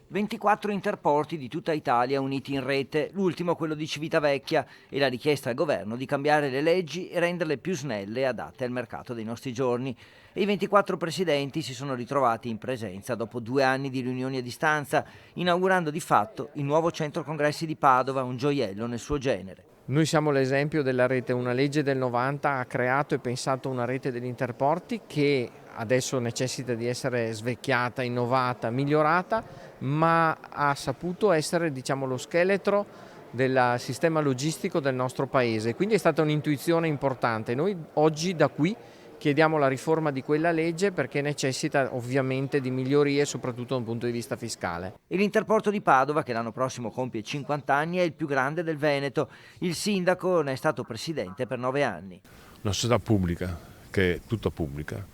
24 interporti di tutta Italia uniti in rete, l'ultimo quello di Civitavecchia, e la richiesta al governo di cambiare le leggi e renderle più snelle e adatte al mercato dei nostri giorni. E i 24 presidenti si sono ritrovati in presenza dopo 2 anni di riunioni a distanza, inaugurando di fatto il nuovo centro congressi di Padova, un gioiello nel suo genere. Noi siamo l'esempio della rete, una legge del 90 ha creato e pensato una rete degli interporti che adesso necessita di essere svecchiata, innovata, migliorata, ma ha saputo essere, lo scheletro del sistema logistico del nostro paese. Quindi è stata un'intuizione importante. Noi oggi da qui chiediamo la riforma di quella legge perché necessita ovviamente di migliorie, soprattutto da un punto di vista fiscale. E l'Interporto di Padova, che l'anno prossimo compie 50 anni, è il più grande del Veneto. Il sindaco ne è stato presidente per 9 anni. Una società pubblica, che è tutta pubblica,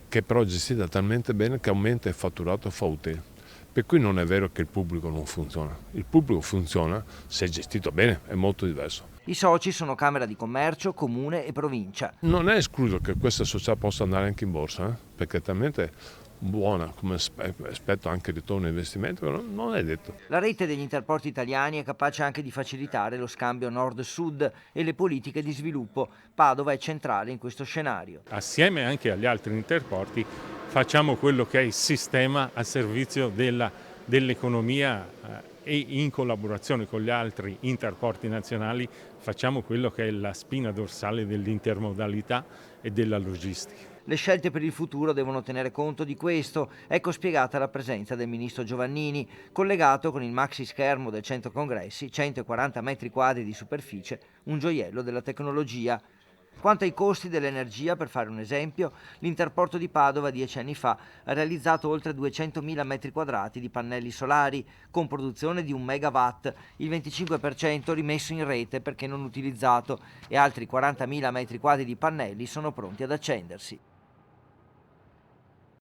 che però è gestita talmente bene che aumenta il fatturato fa utile. Per cui non è vero che il pubblico non funziona. Il pubblico funziona se è gestito bene, è molto diverso. I soci sono Camera di Commercio, Comune e Provincia. Non è escluso che questa società possa andare anche in borsa, perché è talmente buona come aspetto anche il ritorno investimento, però non è detto. La rete degli interporti italiani è capace anche di facilitare lo scambio nord-sud e le politiche di sviluppo. Padova è centrale in questo scenario. Assieme anche agli altri interporti facciamo quello che è il sistema a servizio dell'economia e in collaborazione con gli altri interporti nazionali facciamo quello che è la spina dorsale dell'intermodalità e della logistica. Le scelte per il futuro devono tenere conto di questo. Ecco spiegata la presenza del ministro Giovannini, collegato con il maxi schermo del centro congressi, 140 metri quadri di superficie, un gioiello della tecnologia. Quanto ai costi dell'energia, per fare un esempio, l'Interporto di Padova 10 anni fa ha realizzato oltre 200.000 metri quadrati di pannelli solari con produzione di 1 megawatt, il 25% rimesso in rete perché non utilizzato, e altri 40.000 metri quadri di pannelli sono pronti ad accendersi.